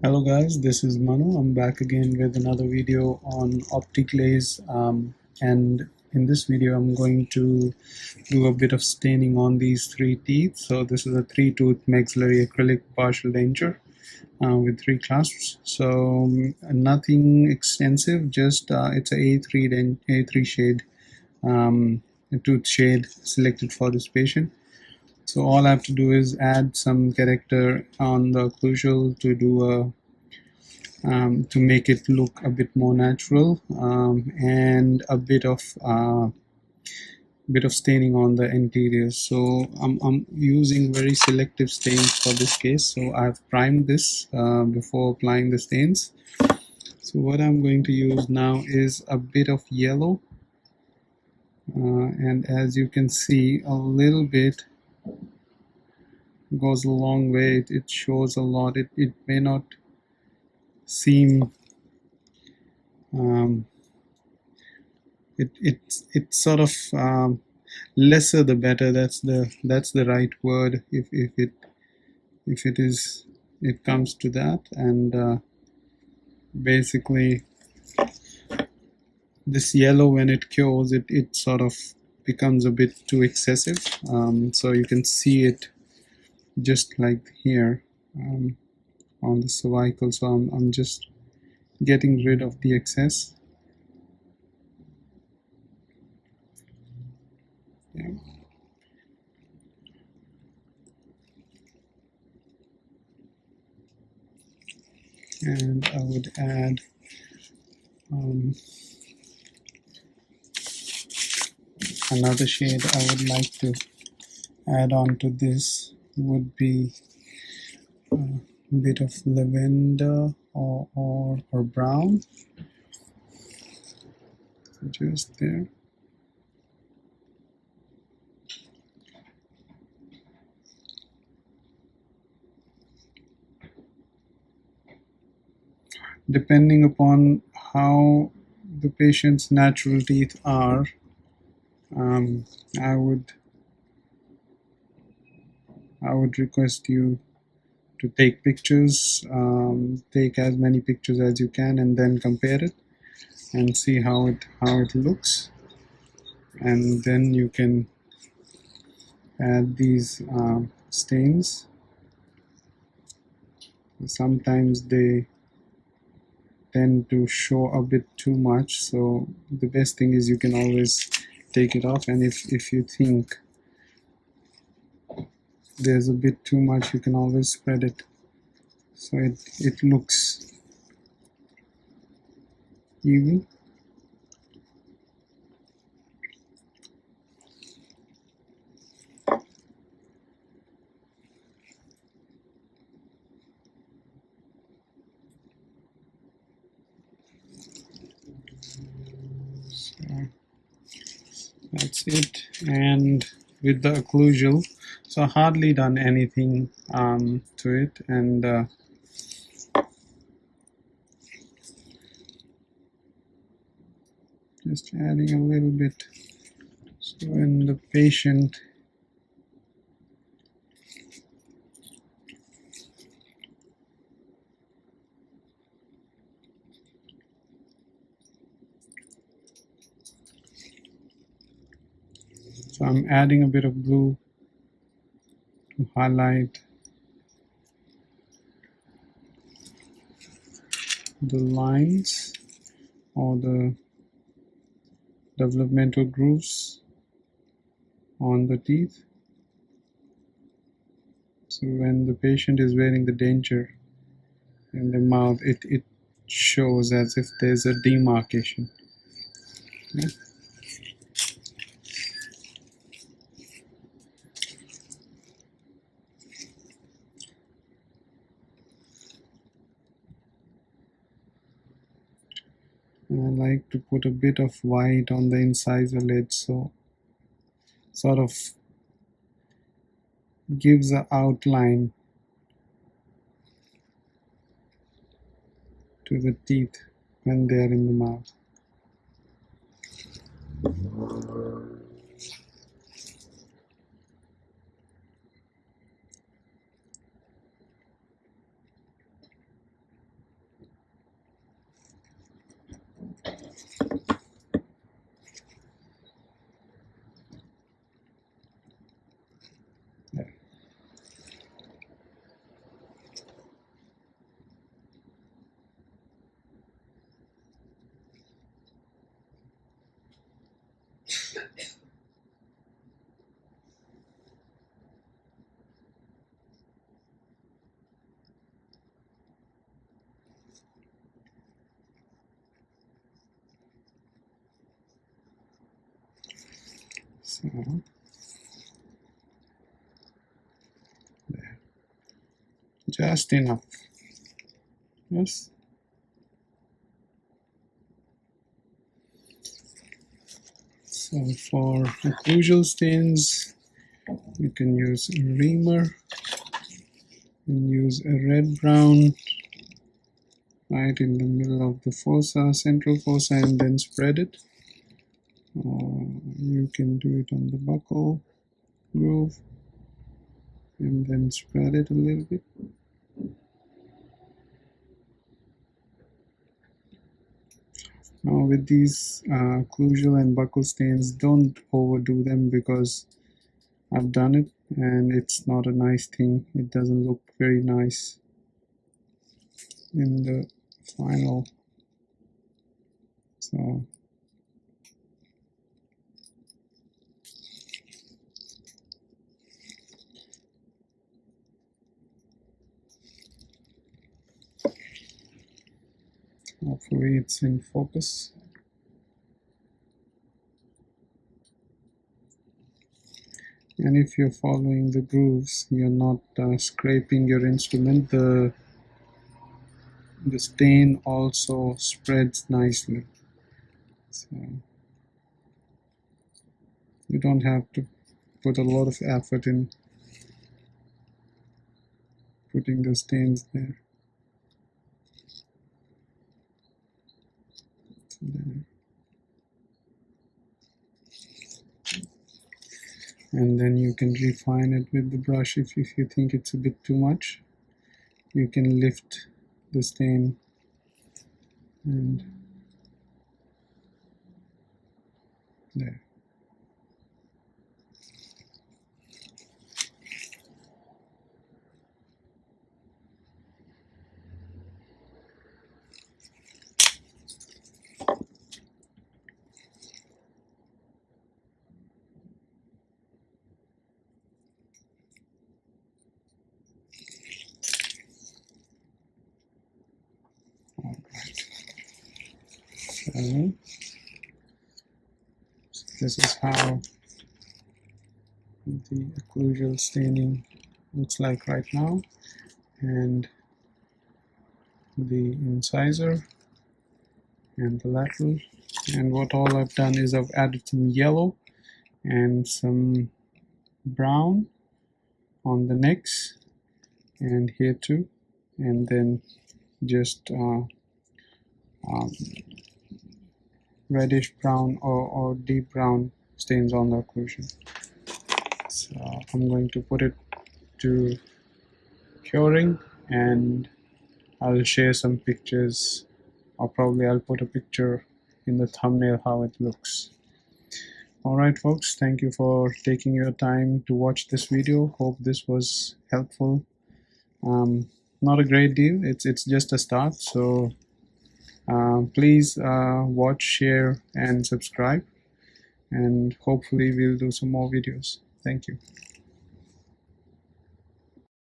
Hello guys, this is Manu. I'm back again with another video on Optiglaze, and in this video I'm going to do a bit of staining on these three teeth. So this is a three-tooth maxillary acrylic partial denture with three clasps. So nothing extensive, just it's a A3 shade, a tooth shade selected for this patient. So all I have to do is add some character on the occlusal to do to make it look a bit more natural, and a bit of staining on the interiors. So I'm using very selective stains for this case. So I've primed this before applying the stains. So what I'm going to use now is a bit of yellow, and as you can see, a little bit goes a long way. It shows a lot. It may not seem it's sort of lesser the better. That's the right word, if it comes to that. And basically this yellow, when it cures, it sort of becomes a bit too excessive. So you can see it just like here on the cervical. So I'm just getting rid of the excess. Yeah. And I would add another shade I would like to add on to this would be a bit of lavender or brown, just there. Depending upon how the patient's natural teeth are, I would request you to take pictures, take as many pictures as you can, and then compare it and see how it looks, and then you can add these stains. Sometimes they tend to show a bit too much, so the best thing is you can always take it off, and if you think there's a bit too much, you can always spread it so it looks even. So that's it. And with the occlusal, so I hardly done anything to it, and just adding a little bit. So when the patient so I'm adding a bit of blue to highlight the lines or the developmental grooves on the teeth. So when the patient is wearing the denture in the mouth, it shows as if there's a demarcation. Yeah. And I like to put a bit of white on the incisal edge, so sort of gives an outline to the teeth when they are in the mouth. So there, just enough. Yes. So for occlusal stains, you can use a reamer and use a red brown right in the middle of the fossa, central fossa, and then spread it. You can do it on the buccal groove and then spread it a little bit. Now with these occlusal and buccal stains, don't overdo them, because I've done it and it's not a nice thing. It doesn't look very nice in the final. So hopefully it's in focus. And if you're following the grooves, you're not scraping your instrument, the stain also spreads nicely. So you don't have to put a lot of effort in putting the stains there. So there. And then you can refine it with the brush. If you think it's a bit too much, you can lift the stain and there. All right. So this is how the occlusal staining looks like right now, and the incisor and the lateral. And what all I've done is I've added some yellow and some brown on the necks and here too, and then just reddish brown or deep brown stains on the occlusion. So I'm going to put it to curing, and I'll share some pictures, or probably I'll put a picture in the thumbnail how it looks. Alright folks, thank you for taking your time to watch this video. Hope this was helpful. Not a great deal, it's just a start, so please watch, share and subscribe, and hopefully we'll do some more videos. Thank you.